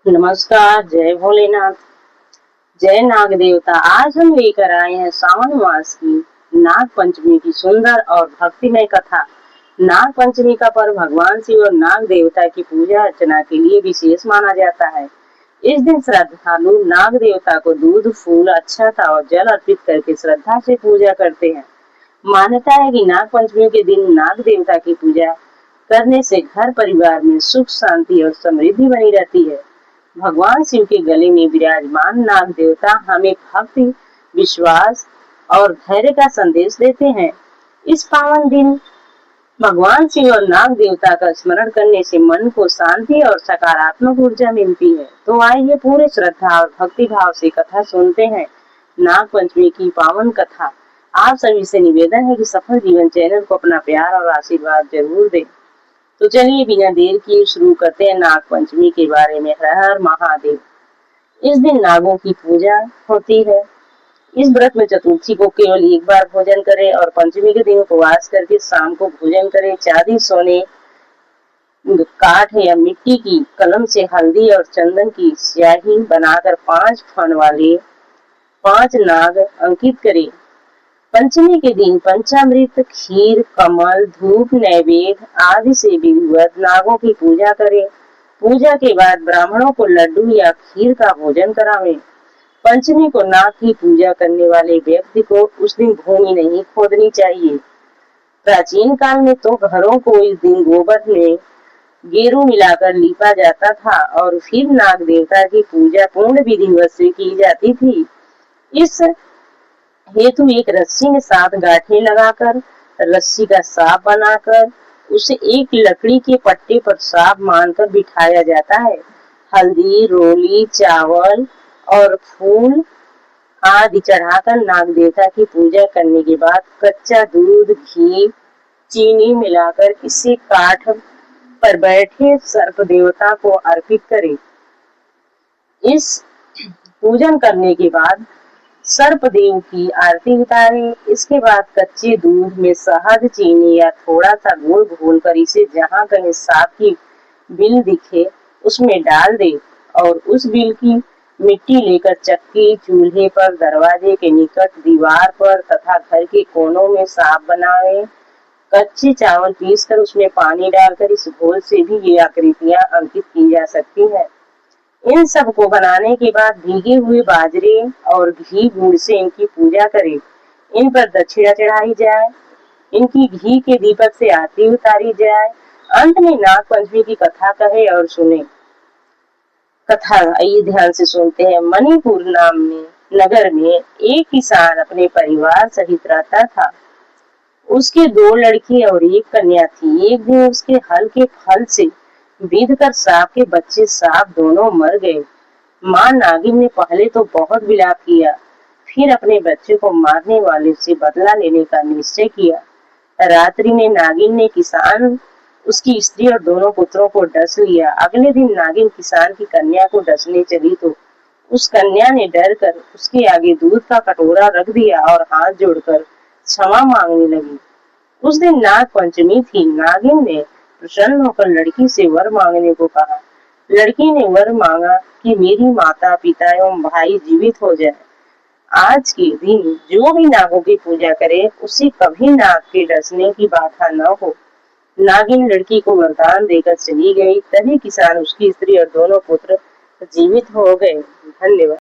नमस्कार, जय भोलेनाथ, जय नाग देवता। आज हम लेकर आए हैं सावन मास की नाग पंचमी की सुंदर और भक्तिमय कथा। नाग पंचमी का पर्व भगवान शिव और नाग देवता की पूजा अर्चना के लिए विशेष माना जाता है। इस दिन श्रद्धालु नाग देवता को दूध, फूल, अक्षता और जल अर्पित करके श्रद्धा से पूजा करते हैं। मान्यता है कि नाग पंचमी के दिन नाग देवता की पूजा करने से घर परिवार में सुख, शांति और समृद्धि बनी रहती है। भगवान शिव के गले में विराजमान नाग देवता हमें भक्ति, विश्वास और धैर्य का संदेश देते हैं। इस पावन दिन भगवान शिव और नाग देवता का स्मरण करने से मन को शांति और सकारात्मक ऊर्जा मिलती है। तो आइए पूरे श्रद्धा और भक्ति भाव से कथा सुनते हैं। नाग पंचमी की पावन कथा। आप सभी से निवेदन है कि सफल जीवन चैनल को अपना प्यार और आशीर्वाद जरूर दें। तो चलिए बिना देर किए शुरू करते हैं नाग पंचमी के बारे में। हर हर महादेव। इस दिन नागों की पूजा होती है। इस व्रत में चतुर्थी को केवल एक बार भोजन करें और पंचमी के दिन उपवास करके शाम को भोजन करें। चांदी, सोने, काठ या मिट्टी की कलम से हल्दी और चंदन की स्याही बनाकर 5 फण वाले 5 नाग अंकित करें। पंचमी के दिन पंचामृत, खीर, कमल, धूप, नैवेद्य आदि से विधिवत नागों की पूजा करें। पूजा के बाद ब्राह्मणों को लड्डू या खीर का भोजन करावें। पंचमी को नाग की पूजा करने वाले व्यक्ति को उस दिन भूमि नहीं खोदनी चाहिए। प्राचीन काल में तो घरों को इस दिन गोबर में गेरू मिलाकर लीपा जाता था और फिर नाग देवता की पूजा पूर्ण विधिवत से की जाती थी। इस हेतु एक रस्सी में 7 गांठें लगाकर, रस्सी का सांप बनाकर उसे एक लकड़ी के पट्टे पर सांप मानकर बिठाया जाता है। हल्दी, रोली, चावल और फूल आदि चढ़ाकर नाग देवता की पूजा करने के बाद कच्चा दूध, घी, चीनी मिलाकर इसे काठ पर बैठे सर्प देवता को अर्पित करें। इस पूजन करने के बाद सर्प देव की आरती उतारें। इसके बाद कच्चे दूध में शहद, चीनी या थोड़ा सा गुड़ घोलकर इसे जहां कहीं सांप की बिल दिखे उसमें डाल दे और उस बिल की मिट्टी लेकर चक्की, चूल्हे पर, दरवाजे के निकट, दीवार पर तथा घर के कोनों में सांप बनावे। कच्चे चावल पीसकर उसमें पानी डालकर इस घोल से भी ये आकृतियां अंकित की जा सकती है। इन सब को बनाने के बाद भीगे हुए बाजरे और घी गुड़ से इनकी पूजा करें। इन पर दक्षिणा चढ़ाई जाए। इनकी घी के दीपक से आरती उतारी जाए। अंत में नाग पंचमी की कथा कहे और सुने। कथा आइए ध्यान से सुनते हैं। मणिपुर नाम में नगर में एक किसान अपने परिवार सहित रहता था। उसके 2 लड़के और 1 कन्या थी। एक दिन उसके हल के फल से बीध कर सांप के बच्चे सांप दोनों मर गए। माँ नागिन ने पहले तो बहुत विलाप किया, फिर अपने बच्चे को मारने वाले से बदला लेने का निश्चय किया। रात्रि में नागिन ने किसान, उसकी स्त्री और दोनों पुत्रों को डस लिया। अगले दिन नागिन किसान की कन्या को डसने चली तो उस कन्या ने डर कर उसके आगे दूध का कटोरा रख दिया और हाथ जोड़कर क्षमा मांगने लगी। उस दिन नाग पंचमी थी। नागिन ने प्रसन्न होकर लड़की से वर मांगने को कहा। लड़की ने वर मांगा कि मेरी माता, पिता एवं भाई जीवित हो जाए। आज के दिन जो भी नागों की पूजा करे उसे कभी नाग के डसने की बाधा न हो। नागिन लड़की को वरदान देकर चली गई। तभी किसान, उसकी स्त्री और दोनों पुत्र जीवित हो गए। धन्यवाद।